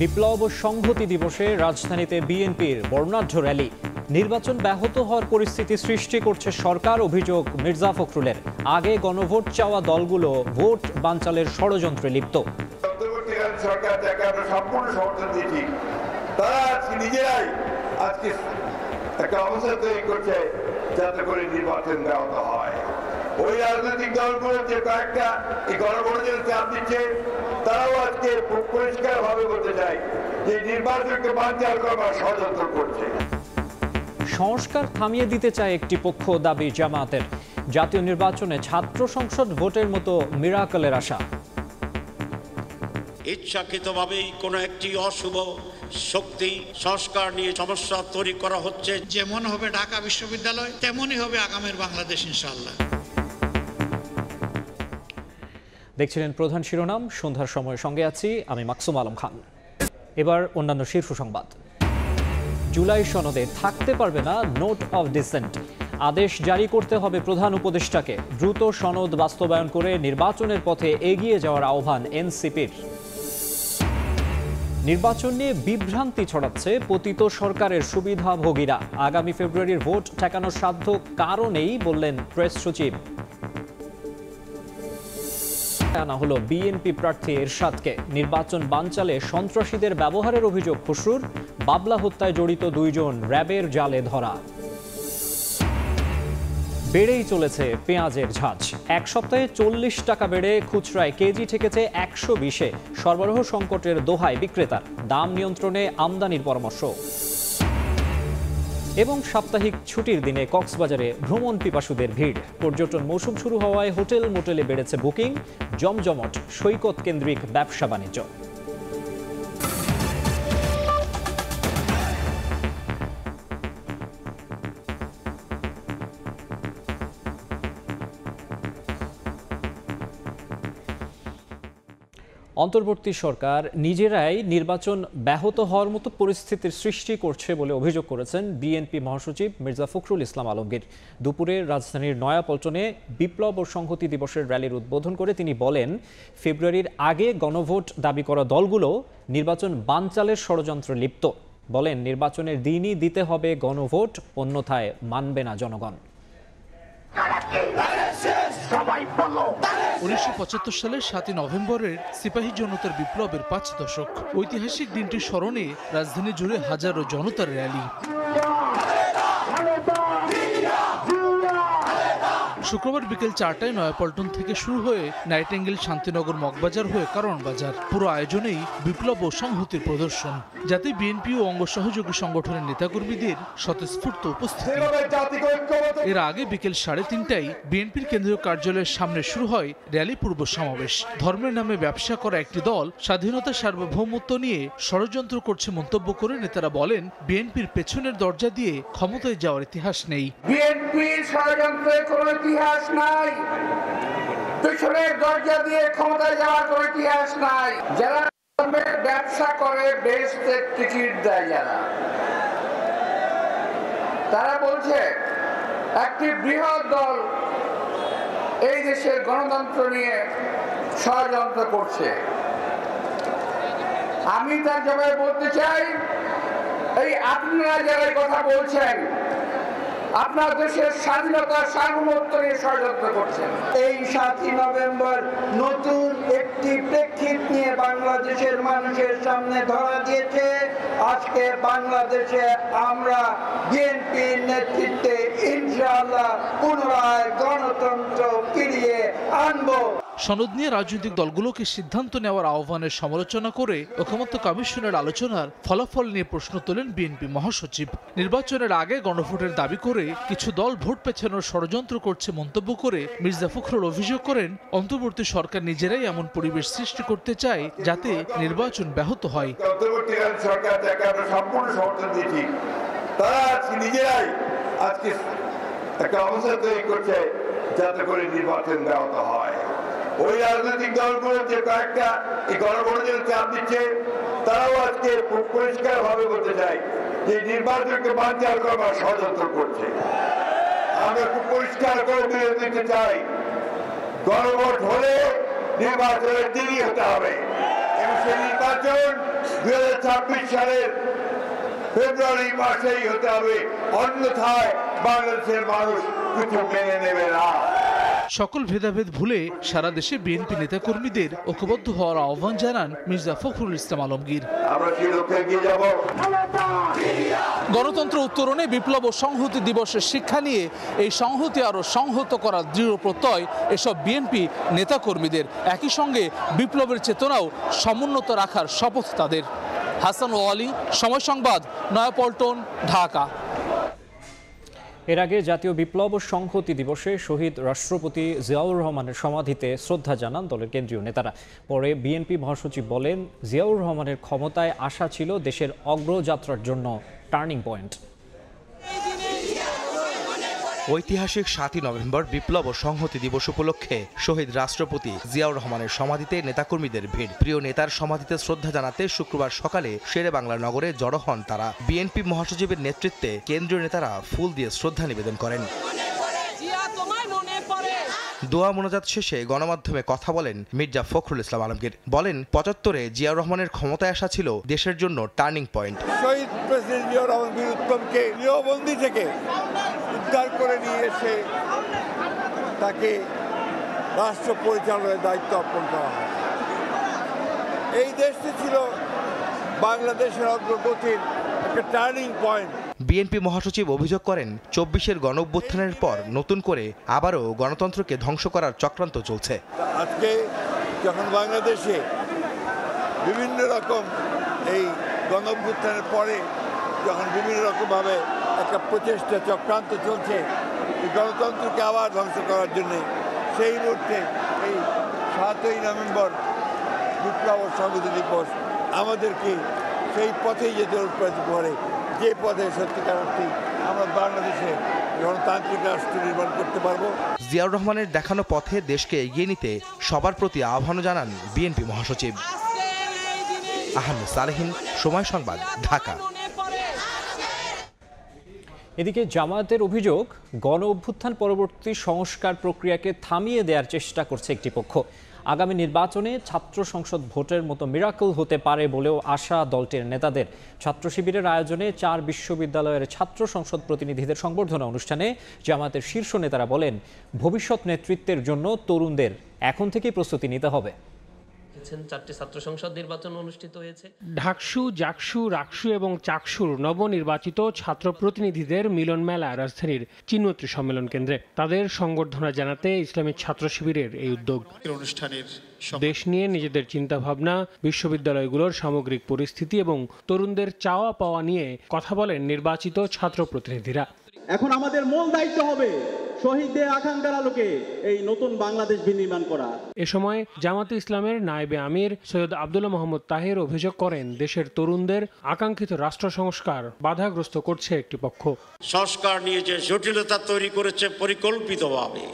বিপ্লব ও সংহতি দিবসে রাজধানীতে বিএনপির বর্ণাঢ্য র্যালি। নির্বাচন ব্যাহত হওয়ার পরিস্থিতি সৃষ্টি করছে সরকার, অভিযোগ মির্জা ফখরুলের। আগে গণভোট চাওয়া দলগুলো ভোট বানচালের ষড়যন্ত্রে লিপ্ত। সরকার যাকে আমরা সম্পূর্ণ সমর্থন দিয়েছি, তারা নিজেরাই আজকে একটা অবস্থা তৈরি করছে যাতে করে নির্বাচন ব্যাহত হয়। ওই রাজনৈতিক দলগুলো যে কয়েকটা এই গণভোটের চাপ দিচ্ছে, তারাও আজকে পরিষ্কার ভাবে বলতে চাই যে নির্বাচনকে বানচাল করবার ষড়যন্ত্র করছে। সংস্কার থামিয়ে দিতে চায় একটি পক্ষ, দাবি জামায়াতের। জাতীয় নির্বাচনে ছাত্র সংসদ ভোটের মতো মিরাকলের আশা। ইচ্ছাকৃতভাবেই কোনো একটি অশুভ শক্তি সংস্কার নিয়ে সমস্যা তৈরি করা হচ্ছে। যেমন হবে ঢাকা বিশ্ববিদ্যালয়, তেমনই হবে আগামীর বাংলাদেশ ইনশাআল্লাহ। দেখছিলেন প্রধান শিরোনাম, সন্ধ্যার সময় সঙ্গে আছি আমি মাকসুম আলম খান। এবার অন্যান্য শীর্ষ সংবাদ। জুলাই সনদে থাকতে পারবে না নোট অফ ডিসেন্ট। আদেশ জারি করতে হবে প্রধান উপদেষ্টাকে। দ্রুত সনদ বাস্তবায়ন করে নির্বাচনের পথে এগিয়ে যাওয়ার আহ্বান এনসিপির। নির্বাচন নিয়ে বিভ্রান্তি ছড়াচ্ছে পতিত সরকারের সুবিধাভোগীরা। আগামী ফেব্রুয়ারির ভোট ঠেকানোর সাধ্য কারণেই বললেন প্রেস সচিব। আনা হলো বিএনপি প্রার্থী এরশাদকে। নির্বাচন বানচালে সন্ত্রাসীদের ব্যবহারের অভিযোগ খসরুর। বাবলা হত্যায় জড়িত 2 জন র্যাবের জালে ধরা। বেড়েই চলেছে পেঁয়াজের ঝাঁজ। এক সপ্তাহে 40 টাকা বেড়ে খুচরায় কেজি ঠেকেছে 120-এ। সরবরাহ সংকটের দোহায় বিক্রেতার। দাম নিয়ন্ত্রণে আমদানির পরামর্শ। এবং সাপ্তাহিক ছুটির দিনে কক্সবাজারে ভ্রমণ পিপাসুদের ভিড়। পর্যটন মৌসুম শুরু হওয়ায় হোটেল মোটেলে বেড়েছে বুকিং। জমজমট সৈকত কেন্দ্রিক ব্যবসা বাণিজ্য। অন্তর্বর্তী সরকার নিজেরাই নির্বাচন ব্যাহত হওয়ার মতো পরিস্থিতির সৃষ্টি করছে বলে অভিযোগ করেছেন বিএনপি মহাসচিব মির্জা ফখরুল ইসলাম আলমগীর। দুপুরে রাজধানীর নয়াপল্টনে বিপ্লব ও সংহতি দিবসের র্যালির উদ্বোধন করে তিনি বলেন, ফেব্রুয়ারির আগে গণভোট দাবি করা দলগুলো নির্বাচন বানচালের ষড়যন্ত্রে লিপ্ত। বলেন, নির্বাচনের দিনই দিতে হবে গণভোট, অন্যথায় মানবে না জনগণ। 1975 সালের 7 নভেম্বরের সিপাহী জনতার বিপ্লবের 5 দশক। ঐতিহাসিক দিনটির স্মরণে রাজধানী জুড়ে হাজারো জনতার র্যালি। শুক্রবার বিকেল 4টায় নয়াপল্টন থেকে শুরু হয়ে নাইটেঙ্গেল, শান্তিনগর, মগবাজার হয়ে কারণ বাজার। পুরো আয়োজনেই বিপ্লব ও সংহতির প্রদর্শন, যাতে বিএনপি ও অঙ্গ সহযোগী সংগঠনের নেতাকর্মীদের স্বতঃস্ফূর্ত উপস্থিতি। এর আগে বিকেল 3:30টায় বিএনপির কেন্দ্রীয় কার্যালয়ের সামনে শুরু হয় র্যালি পূর্ব সমাবেশ। ধর্মের নামে ব্যবসা করা একটি দল স্বাধীনতা সার্বভৌমত্ব নিয়ে ষড়যন্ত্র করছে মন্তব্য করে নেতারা বলেন, বিএনপির পেছনের দরজা দিয়ে ক্ষমতায় যাওয়ার ইতিহাস নেই। বিএনপির ষড়যন্ত্রের কোনো ইতিহাস নাই, পেছনের দরজা দিয়ে ক্ষমতায় যাওয়ার কোনো ইতিহাস নাই। যারা ব্যবসা করে বেহেশতের টিকিট দেয়, যারা তারা বলছে একটি বৃহৎ দল এই দেশের গণতন্ত্র নিয়ে ষড়যন্ত্র করছে। আমি তার জবাবে বলতে চাই, এই আপনারা যারা কথা বলছেন, আপনার দেশের স্বাধীনতা সার্বভৌমত্ব নিয়ে ষড়যন্ত্র করছেন। এই 7 নভেম্বর নতুন একটি প্রেক্ষিত নিয়ে বাংলাদেশের মানুষের সামনে ধরা দিয়েছে। আজকে বাংলাদেশে আমরা বিএনপির নেতৃত্বে ইনশাআল্লাহ পুনরায় গণতন্ত্র ফিরিয়ে আনবো। সনদ নিয়ে রাজনৈতিক দলগুলোকে সিদ্ধান্ত নেওয়ার আহ্বানের সমালোচনা করে ঐকমত্য কমিশনের আলোচনার ফলাফল নিয়ে প্রশ্ন তোলেন বিএনপি মহাসচিব। নির্বাচনের আগে গণভোটের দাবি করে কিছু দল ভোট পেছানোর ষড়যন্ত্র করছে মন্তব্য করে মির্জা ফখরুল অভিযোগ করেন, অন্তর্বর্তী সরকার নিজেরাই এমন পরিবেশ সৃষ্টি করতে চায় যাতে নির্বাচন ব্যাহত হয়। অন্তর্বর্তীকালীন সরকার যাকে আমরা সম্পূর্ণ সমর্থন দিয়েছি, তারা নিজেরাই আজকে একটা অবস্থা তৈরি করছে যাতে করে নির্বাচন ব্যাহত হয়। ওই রাজনৈতিক দলগুলো যে কয়েকটা এই গণভোটের চাপ দিচ্ছে, তারাও আজকে পরিষ্কার ভাবে বলতে চাই যে নির্বাচনকে বানচাল করবার ষড়যন্ত্র করছে। আমরা খুব পরিষ্কার করে দিতে চাই, গণভোট হলে নির্বাচনের দিনই হতে হবে এবং সেই নির্বাচন 2026 সালের ফেব্রুয়ারি মাসেই হতে হবে, অন্যথায় বাংলাদেশের মানুষ কিছু মেনে নেবে না। সকল ভেদাভেদ ভুলে সারা দেশে বিএনপি নেতাকর্মীদের ঐক্যবদ্ধ হওয়ার আহ্বান জানান মির্জা ফখরুল ইসলাম আলমগীর। আমরা কি লক্ষ্যে এগিয়ে যাব? গণতন্ত্র উত্তরণে বিপ্লব ও সংহতি দিবসের শিক্ষা নিয়ে এই সংহতি আরও সংহত করার দৃঢ় প্রত্যয় এসব বিএনপি নেতাকর্মীদের। একই সঙ্গে বিপ্লবের চেতনাও সমুন্নত রাখার শপথ তাদের। হাসান ওয়ালি, সময় সংবাদ, নয়াপল্টন, ঢাকা। এর আগে জাতীয় বিপ্লব ও সংহতি দিবসে শহীদ রাষ্ট্রপতি জিয়াউর রহমানের সমাধিতে শ্রদ্ধা জানান দলের কেন্দ্রীয় নেতারা। পরে বিএনপি মহাসচিব বলেন, জিয়াউর রহমানের ক্ষমতায় আসা ছিল দেশের অগ্রযাত্রার জন্য টার্নিং পয়েন্ট। ঐতিহাসিক 7ই নভেম্বর বিপ্লব ও সংহতি দিবস উপলক্ষে শহীদ রাষ্ট্রপতি জিয়াউর রহমানের সমাধিতে নেতাকর্মীদের ভিড়। প্রিয় নেতার সমাধিতে শ্রদ্ধা জানাতে শুক্রবার সকালে শেরেবাংলা নগরে জড়ো হন তারা। বিএনপি মহাসচিবের নেতৃত্বে কেন্দ্রীয় নেতারা ফুল দিয়ে শ্রদ্ধা নিবেদন করেন। দোয়া মোনাজাত শেষে গণমাধ্যমে কথা বলেন মির্জা ফখরুল ইসলাম আলমগীর। বলেন, 75-এ জিয়াউর রহমানের ক্ষমতায় আসা ছিল দেশের জন্য টার্নিং পয়েন্ট। শহীদ প্রেসিডেন্ট জিয়াউর রহমান বীর উত্তমকে গৃহবন্দী থেকে উদ্ধার করে নিয়ে এসে তাকে রাষ্ট্র পরিচালনার দায়িত্ব অর্পণ করা হয়। এই দেশটি ছিল বাংলাদেশের অগ্রগতির একটা টার্নিং পয়েন্ট। বিএনপি মহাসচিব অভিযোগ করেন, 24-এর গণঅভ্যুত্থানের পর নতুন করে আবারও গণতন্ত্রকে ধ্বংস করার চক্রান্ত চলছে। আজকে যখন বাংলাদেশে বিভিন্ন রকম এই গণঅভ্যুত্থানের পরে যখন বিভিন্ন রকমভাবে একটা প্রচেষ্টা চক্রান্ত চলছে গণতন্ত্রকে আবার ধ্বংস করার জন্যে, সেই মুহূর্তে এই 7ই নভেম্বর বিপ্লব ও সংহতি দিবস আমাদেরকে সেই পথেই যেতে অনুপ্রাণিত করে, যে পথে সত্যিকার অর্থে আমরা বাংলাদেশে গণতান্ত্রিক রাষ্ট্র নির্মাণ করতে পারবো। জিয়াউর রহমানের দেখানো পথে দেশকে এগিয়ে নিতে সবার প্রতি আহ্বান জানান বিএনপি মহাসচিব। আহমেদ সালেহিন, সময় সংবাদ, ঢাকা। এদিকে জামায়াতের অভিযোগ, গণ অভ্যুত্থান পরবর্তী সংস্কার প্রক্রিয়াকে থামিয়ে দেওয়ার চেষ্টা করছে একটি পক্ষ। আগামী নির্বাচনে ছাত্র সংসদ ভোটের মতো মিরাকল হতে পারে বলেও আশা দলটির নেতাদের। ছাত্র শিবিরের আয়োজনে 4 বিশ্ববিদ্যালয়ের ছাত্র সংসদ প্রতিনিধিদের সংবর্ধনা অনুষ্ঠানে জামায়াতের শীর্ষ নেতারা বলেন, ভবিষ্যৎ নেতৃত্বের জন্য তরুণদের এখন থেকেই প্রস্তুতি নিতে হবে। 4টি ছাত্র সংসদ নির্বাচন অনুষ্ঠিত হয়েছে। ঢাকসু, জাকসু, রাকসু এবং চাকসুর নবনির্বাচিত ছাত্র প্রতিনিধিদের মিলন মেলা রাজধানীর চিন্মত্রী সম্মেলন কেন্দ্রে। তাদের সংবর্ধনা জানাতে ইসলামী ছাত্র শিবিরের এই উদ্যোগ। অনুষ্ঠানের দেশ নিয়ে নিজেদের চিন্তাভাবনা, বিশ্ববিদ্যালয়গুলোর সামগ্রিক পরিস্থিতি এবং তরুণদের চাওয়া পাওয়া নিয়ে কথা বলেন নির্বাচিত ছাত্র প্রতিনিধিরা। এখন আমাদের মূল দায়িত্ব হবে শহীদদের আকাঙ্ক্ষার আলোকে এই নতুন বাংলাদেশ বিনির্মাণ করা। এ সময় জামাতে ইসলামের নায়েবে আমির সৈয়দ আব্দুল্লাহ মোহাম্মদ তাহের অভিযোগ করেন, দেশের তরুণদের আকাঙ্ক্ষিত রাষ্ট্র সংস্কার বাধাগ্রস্ত করছে একটি পক্ষ। সংস্কার নিয়ে যে জটিলতা তৈরি করেছে পরিকল্পিতভাবে,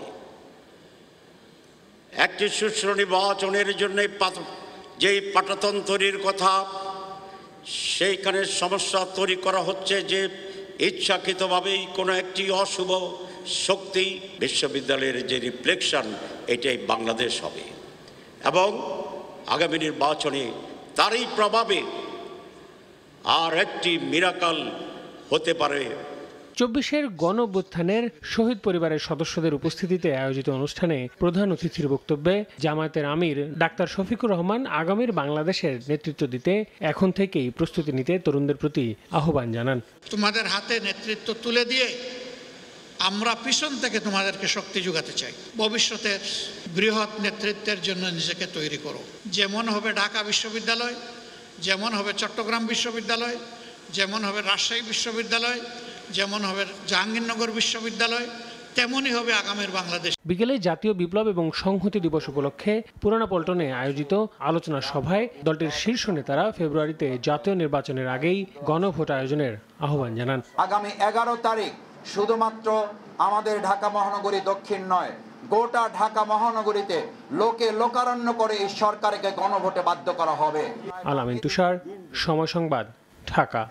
একটি সুষ্ঠু নির্বাচনের জন্য যেই পাটাতন্ত্রের কথা, সেইখানে সমস্যা তৈরি করা হচ্ছে যে ইচ্ছাকৃতভাবেই কোনো একটি অশুভ শক্তি বিশ্ববিদ্যালয়ের যে রিফ্লেকশন, এটাই বাংলাদেশ হবে এবং আগামী নির্বাচনে তারই প্রভাবে আর একটি মিরাকল হতে পারে। 24-এর গণ অভ্যুত্থানের শহীদ পরিবারের সদস্যদের উপস্থিতিতে আয়োজিত অনুষ্ঠানে প্রধান অতিথির বক্তব্যে জামায়াতের আমির ডাক্তার শফিকুর রহমান আগামীর বাংলাদেশের নেতৃত্ব দিতে এখন থেকেই প্রস্তুতি নিতে তরুণদের প্রতি আহ্বান জানান। তোমাদের হাতে নেতৃত্ব তুলে দিয়ে আমরা পিছন থেকে তোমাদেরকে শক্তি যোগাতে চাই। ভবিষ্যতের বৃহৎ নেতৃত্বের জন্য নিজেকে তৈরি করো। যেমন হবে ঢাকা বিশ্ববিদ্যালয়, যেমন হবে চট্টগ্রাম বিশ্ববিদ্যালয়, যেমন হবে রাজশাহী বিশ্ববিদ্যালয়, যেমন হবে জাহাঙ্গীরনগর বিশ্ববিদ্যালয়, তেমনই হবে আগামীর বাংলাদেশ। বিকেলে জাতীয় বিপ্লব এবং সংহতি দিবস উপলক্ষে পুরানা পল্টনে আয়োজিত আলোচনা সভায় দলটির শীর্ষ নেতারা ফেব্রুয়ারিতে জাতীয় নির্বাচনের আগেই গণভোট আয়োজনের আহ্বান জানান। আগামী 11 তারিখ শুধুমাত্র আমাদের ঢাকা মহানগরী দক্ষিণ নয়, গোটা ঢাকা মহানগরীতে লোকারণ্য করে এই সরকারকে গণভোটে বাধ্য করা হবে। আলামিন তুষার, সময় সংবাদ, ঢাকা।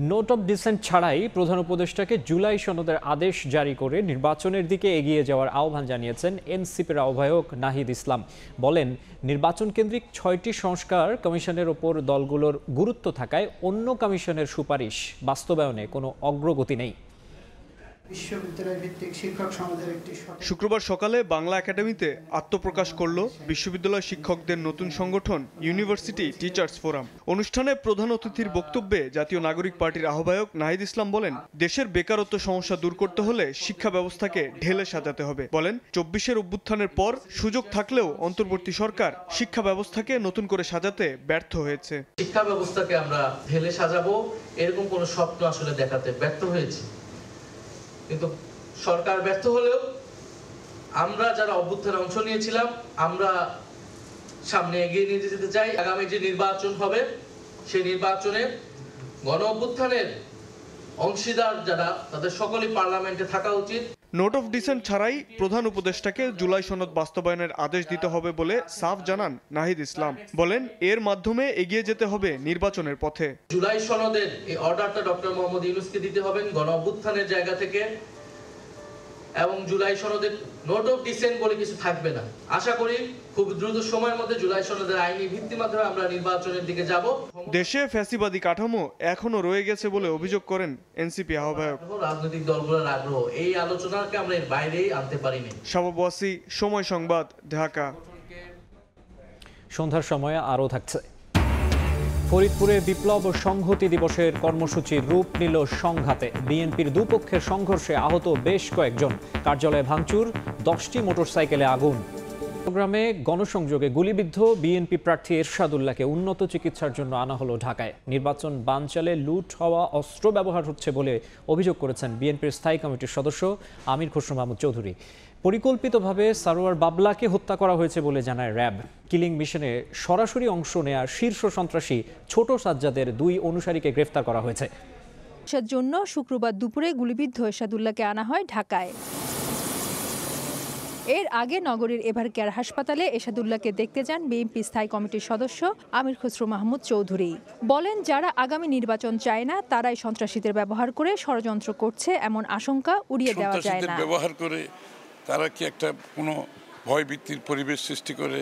নোট অফ ডিসেন্ট ছাড়াই প্রধান উপদেষ্টাকে জুলাই সনদের আদেশ জারি করে নির্বাচনের দিকে এগিয়ে যাওয়ার আহ্বান জানিয়েছেন এনসিপির আহ্বায়ক নাহিদ ইসলাম। বলেন, নির্বাচন কেন্দ্রিক 6টি সংস্কার কমিশনের ওপর দলগুলোর গুরুত্ব থাকায় অন্য কমিশনের সুপারিশ বাস্তবায়নে কোনো অগ্রগতি নেই। বিশ্ববিদ্যালয় ভিত্তিক শিক্ষক সমাজের একটি শুক্রবার সকালে বাংলা একাডেমিতে আত্মপ্রকাশ করল বিশ্ববিদ্যালয় শিক্ষকদের নতুন সংগঠন ইউনিভার্সিটি টিচার্স ফোরাম। অনুষ্ঠানে প্রধান অতিথির বক্তব্যে জাতীয় নাগরিক পার্টির আহ্বায়ক নাহিদ ইসলাম বলেন, দেশের বেকারত্ব সমস্যা দূর করতে হলে শিক্ষা ব্যবস্থাকে ঢেলে সাজাতে হবে। বলেন, 24-এর অভ্যুত্থানের পর সুযোগ থাকলেও অন্তর্বর্তী সরকার শিক্ষা ব্যবস্থাকে নতুন করে সাজাতে ব্যর্থ হয়েছে। শিক্ষা ব্যবস্থাকে আমরা ঢেলে সাজাবো এরকম কোনো স্বপ্ন আসলে দেখাতে ব্যর্থ হয়েছে, কিন্তু সরকার ব্যর্থ হলেও আমরা যারা অভ্যুত্থানে অংশ নিয়েছিলাম আমরা সামনে এগিয়ে নিয়ে যেতে চাই। আগামী যে নির্বাচন হবে সেই নির্বাচনে গণ অভ্যুত্থানের অংশীদার যারা তাদের সকলেই পার্লামেন্টে থাকা উচিত। নোট অফ ডিসেন্ট ছাড়াই প্রধান উপদেষ্টাকে জুলাই সনদ বাস্তবায়নের আদেশ দিতে হবে বলে সাফ জানান নাহিদ ইসলাম। বলেন, এর মাধ্যমে এগিয়ে যেতে হবে নির্বাচনের পথে। জুলাই সনদের এই অর্ডারটা ডক্টর মোহাম্মদ ইউনূসকে দিতে হবে গণ অভ্যুত্থানের জায়গা থেকে, এবং জুলাই সনদের নোট অফ ডিসেন্ট বলে কিছু থাকবে না। আশা করি খুব দ্রুত সময়ের মধ্যে জুলাই সনদের আইনি ভিত্তির মাধ্যমে আমরা নির্বাচনের দিকে যাব। দেশে ফ্যাসিবাদী কাঠামো এখনো রয়ে গেছে বলে অভিযোগ করেন এনসিপি আহ্বায়ক। রাজনৈতিক দলগুলোর আগ্রহ এই আলোচনাকে আমরা এর বাইরেই আনতে পারিনি। শাবাব ওয়াসি, সময় সংবাদ, ঢাকা। সন্ধ্যার সময় আরও থাকছে। ফরিদপুরে বিপ্লব ও সংহতি দিবসের কর্মসূচির রূপ নিল সংঘাতে। বিএনপির দুপক্ষের সংঘর্ষে আহত বেশ কয়েকজন। কার্যালয়ে ভাঙচুর, 10টি মোটরসাইকেলে আগুন। চট্টগ্রামে গণসংযোগে গুলিবিদ্ধ বিএনপি প্রার্থী এরশাদুল্লাহকে উন্নত চিকিৎসার জন্য আনা হলো ঢাকায়। নির্বাচন বানচালে লুট হওয়া অস্ত্র ব্যবহার হচ্ছে বলে অভিযোগ করেছেন বিএনপির স্থায়ী কমিটির সদস্য আমির খসরু মাহমুদ চৌধুরী। পরিকল্পিতভাবে সারোয়ার বাবলাকে হত্যা করা হয়েছে বলে জানায় র্যাব। কিলিং মিশনে সরাসরি অংশ নেয়া শীর্ষ সন্ত্রাসী ছোট সাজ্জাদের 2 অনুসারীকে গ্রেফতার করা হয়েছে। জন্য শুক্রবার দুপুরে গুলিবিদ্ধ এরশাদুল্লাহকে আনা হয় ঢাকায়। এর আগে নগরীর এভার কেয়ার হাসপাতালে এরশাদুল্লাহকে দেখতে যান বিএনপি স্থায়ী কমিটির সদস্য আমির খসরু মাহমুদ চৌধুরী। বলেন, যারা আগামী নির্বাচন চায় না তারাই সন্ত্রাসীদের ব্যবহার করে ষড়যন্ত্র করছে, এমন আশঙ্কা উড়িয়ে দেওয়া যায় না। ব্যবহার করে তারা কি একটা কোনো ভয়ভীতির পরিবেশ সৃষ্টি করে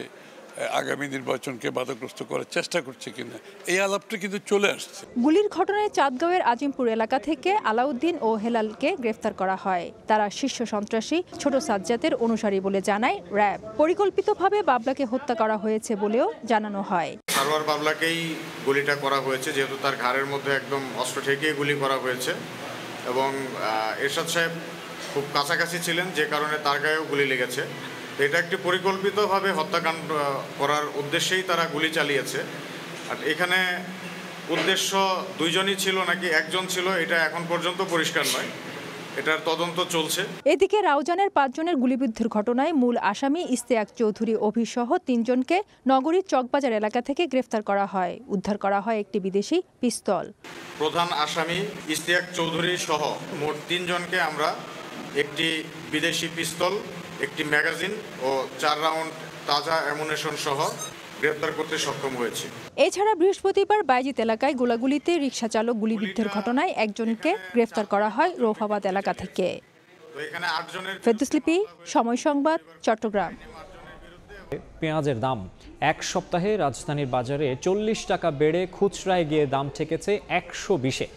আগামী নির্বাচনকে বাধাগ্রস্ত করার চেষ্টা করছে কিনা, এই আলাপটা কিন্তু চলে আসছে। গুলির ঘটনায় চাঁদগাঁওয়ের আজিমপুর এলাকা থেকে আলাউদ্দিন ও হেলালকে গ্রেফতার করা হয়। তারা শীর্ষ সন্ত্রাসী ছোট সাজ্জাদের অনুসারী বলে জানায় র্যাব। পরিকল্পিতভাবে বাবলাকে হত্যা করা হয়েছে বলেও জানানো হয়। সারোয়ার বাবলাকেই গুলিটা করা হয়েছে, যেহেতু তার ঘাড়ের মধ্যে একদম অস্ত্র ঠেকিয়ে গুলি করা হয়েছে, এবং এরশাদ সাহেব খুব কাছাকাছি ছিলেন যে কারণে তার গায়েও গুলি লেগেছে। এটা একটি পরিকল্পিতভাবে হত্যাকাণ্ড করার উদ্দেশ্যেই তারা গুলি চালিয়েছে। আর এখানে উদ্দেশ্য 2জনই ছিল নাকি 1জন ছিল এটা এখন পর্যন্ত পরিষ্কার নয়, এটার তদন্ত চলছে। এদিকে রাউজানের 5 জনের গুলিবিদ্ধের ঘটনায় মূল আসামি ইস্তেয়াক চৌধুরী অভিসহ 3 জনকে নগরীর চকবাজার এলাকা থেকে গ্রেফতার করা হয়। উদ্ধার করা হয় একটি বিদেশি পিস্তল। প্রধান আসামি ইস্তেয়াক চৌধুরী সহ মোট 3 জনকে আমরা একটি বিদেশি পিস্তল, একটি ম্যাগাজিন ও 4 রাউন্ড তাজা অ্যামুনেশন সহ গ্রেফতার করতে সক্ষম হয়েছে। এছাড়া বৃহস্পতিবার বাইজিত এলাকায় গোলাগুলিতে রিকশা চালক গুলিবিদ্ধের ঘটনায় একজনকে গ্রেফতার করা হয় রৌফাবাদ এলাকা থেকে। ফেরদৌসলিপি, সময় সংবাদ, চট্টগ্রাম। পেঁয়াজের দাম 1 সপ্তাহে রাজধানীর বাজারে 40 টাকা বেড়ে খুচরায় গিয়ে দাম ঠেকেছে 120-এ।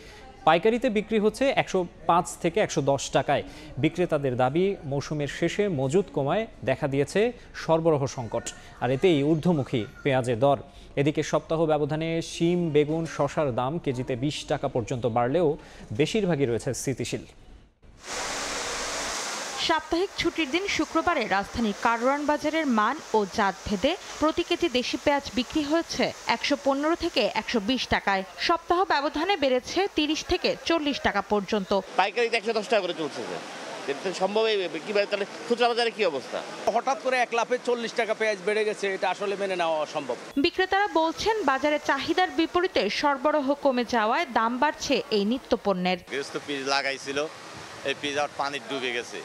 পাইকারিতে বিক্রি হচ্ছে 105 থেকে 110 টাকায়। বিক্রেতাদের দাবি, মৌসুমের শেষে মজুদ কমায় দেখা দিয়েছে সরবরাহ সংকট, আর এতেই ঊর্ধ্বমুখী পেঁয়াজের দর। এদিকে সপ্তাহ ব্যবধানে শিম, বেগুন, শসার দাম কেজিতে 20 টাকা পর্যন্ত বাড়লেও বেশিরভাগই রয়েছে স্থিতিশীল। সাপ্তাহিক ছুটির দিন শুক্রবারে রাজধানীর কারওয়ান বাজারের মান ও জাত ভেদে প্রতি কেজি দেশি পেঁয়াজ বিক্রি হয়েছে 115 থেকে 120 টাকায়। সপ্তাহ ব্যবধানে বেড়েছে 30 থেকে 40 টাকা পর্যন্ত। পাইকারিতে 110 টাকা করে চলছে, সম্ভব কিভাবে? তাহলে খুচরা বাজারে কি অবস্থা? হঠাৎ করে 1 লাফে 40 টাকা পেঁয়াজ বেড়ে গেছে, এটা আসলে মেনে নেওয়া অসম্ভব। বিক্রেতারা বলছেন, বাজারে চাহিদার বিপরীতে সরবরাহ কমে যাওয়ায় দাম বাড়ছে এই নিত্য পণ্যের। গৃহস্থ পিস লাগাইছিল, এই পিস আর পানি ডুবে গেছে,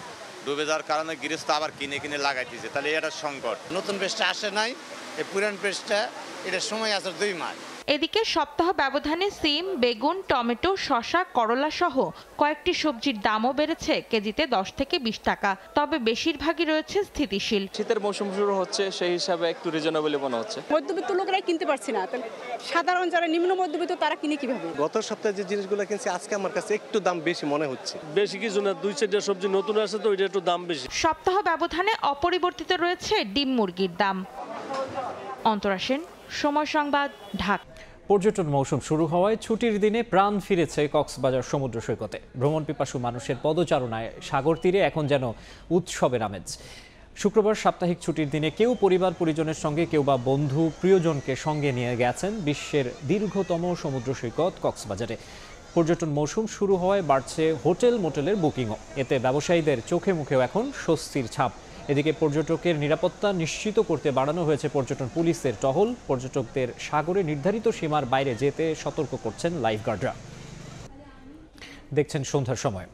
ডুবে যাওয়ার কারণে গৃহস্থ আবার কিনে কিনে লাগাইতেছে, তাহলে এটা সংকট। নতুন পেঁয়াজটা আসে নাই, এই পুরান পেঁয়াজটা এটার সময় আছে 2 মাস। এদিকে সপ্তাহ ব্যবধানে সিম, বেগুন, টমেটো, শসা, করলা সহ কয়েকটি সবজির দামও বেড়েছে কেজিতে 10 থেকে 20 টাকা। তবে বেশিরভাগই রয়েছে স্থিতিশীল। শীতের মৌসুম শুরু হচ্ছে, সেই হিসাবে একটু রিজনেবল মনে হচ্ছে। মধ্যবিত্ত লোকেরা কিনতে পারছে না, সাধারণ যারা নিম্ন মধ্যবিত্ত তারা কিনে কিভাবে? গত সপ্তাহে যে জিনিসগুলো কিনছি আজকে আমার কাছে একটু দাম বেশি মনে হচ্ছে। বেশি কিছু না, 2-4টা সবজি নতুন আসে তো ওইটা একটু দাম বেশি। সপ্তাহ ব্যবধানে অপরিবর্তিত রয়েছে ডিম মুরগির দাম। অন্তরা সেন, সময় সংবাদ, ঢাকা। পর্যটন মৌসুম শুরু হওয়ায় ছুটির দিনে প্রাণ ফিরেছে কক্সবাজার সমুদ্র সৈকতে। ভ্রমণ পিপাসু মানুষের পদচারণায় সাগর তীরে এখন যেন উৎসবের আমেজ। শুক্রবার সাপ্তাহিক ছুটির দিনে কেউ পরিবার পরিজনের সঙ্গে, কেউ বা বন্ধু প্রিয়জনকে সঙ্গে নিয়ে গেছেন বিশ্বের দীর্ঘতম সমুদ্র সৈকত কক্সবাজারে। পর্যটন মৌসুম শুরু হওয়ায় বাড়ছে হোটেল মোটেলের বুকিংও। এতে ব্যবসায়ীদের চোখে মুখেও এখন স্বস্তির ছাপ। এদিকে পর্যটকের নিরাপত্তা নিশ্চিত করতে বাড়ানো হয়েছে পর্যটন পুলিশের টহল। পর্যটকদের সাগরে নির্ধারিত সীমার বাইরে যেতে সতর্ক করছেন লাইফগার্ডরা। দেখছেন সন্ধ্যার সময়।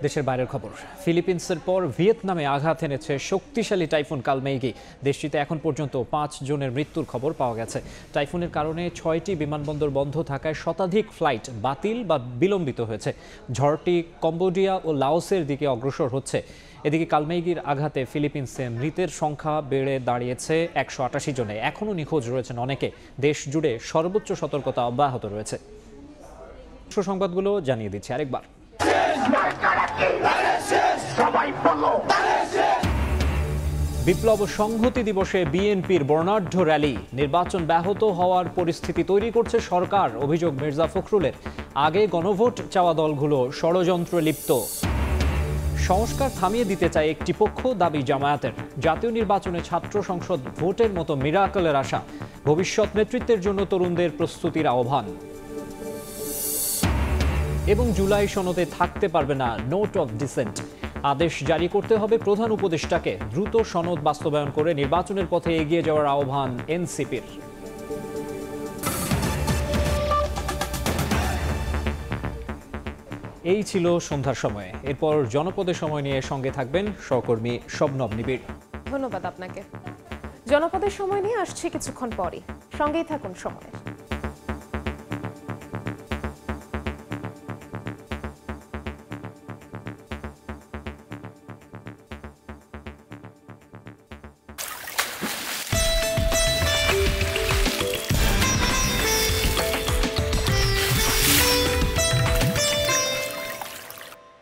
দেশের বাইরের খবর। ফিলিপিন্সের পর ভিয়েতনামে আঘাত এনেছে শক্তিশালী টাইফুন কালমেইগি। দেশটিতে এখন পর্যন্ত 5 জনের মৃত্যুর খবর পাওয়া গেছে। টাইফুনের কারণে 6টি বিমানবন্দর বন্ধ থাকায় শতাধিক ফ্লাইট বাতিল বা বিলম্বিত হয়েছে। ঝড়টি কম্বোডিয়া ও লাওসের দিকে অগ্রসর হচ্ছে। এদিকে কালমেইগির আঘাতে ফিলিপিন্সে মৃতের সংখ্যা বেড়ে দাঁড়িয়েছে 188 জনে। এখনও নিখোঁজ রয়েছেন অনেকে। দেশ জুড়ে সর্বোচ্চ সতর্কতা অব্যাহত রয়েছে। সংবাদগুলো জানিয়ে দিচ্ছি আরেকবার। বিপ্লব সংহতি দিবসে বিএনপির বর্ণাঢ্য র্যালি। নির্বাচন ব্যাহত হওয়ার পরিস্থিতি তৈরি করছে সরকার, অভিযোগ মির্জা ফখরুলের। আগে গণভোট চাওয়া দলগুলো ষড়যন্ত্রে লিপ্ত। সংস্কার থামিয়ে দিতে চায় একটি পক্ষ, দাবি জামায়াতের। জাতীয় নির্বাচনে ছাত্র সংসদ ভোটের মতো মিরাকলের আশা। ভবিষ্যৎ নেতৃত্বের জন্য তরুণদের প্রস্তুতির আহ্বান। এবং জুলাই সনদে থাকতে পারবে না নোট অফ ডিসেন্ট। আদেশ জারি করতে হবে প্রধান উপদেষ্টাকে। দ্রুত সনদ বাস্তবায়ন করে নির্বাচনের পথে এগিয়ে যাওয়ার আহ্বান এনসিপির। এই ছিল সন্ধ্যার সময়। এরপর জনপদের সময় নিয়ে সঙ্গে থাকবেন সহকর্মী শবনব নিবিড়। ধন্যবাদ আপনাকে। জনপদের সময় নিয়ে আসছে কিছুক্ষণ পরই, সঙ্গেই থাকুন সময়।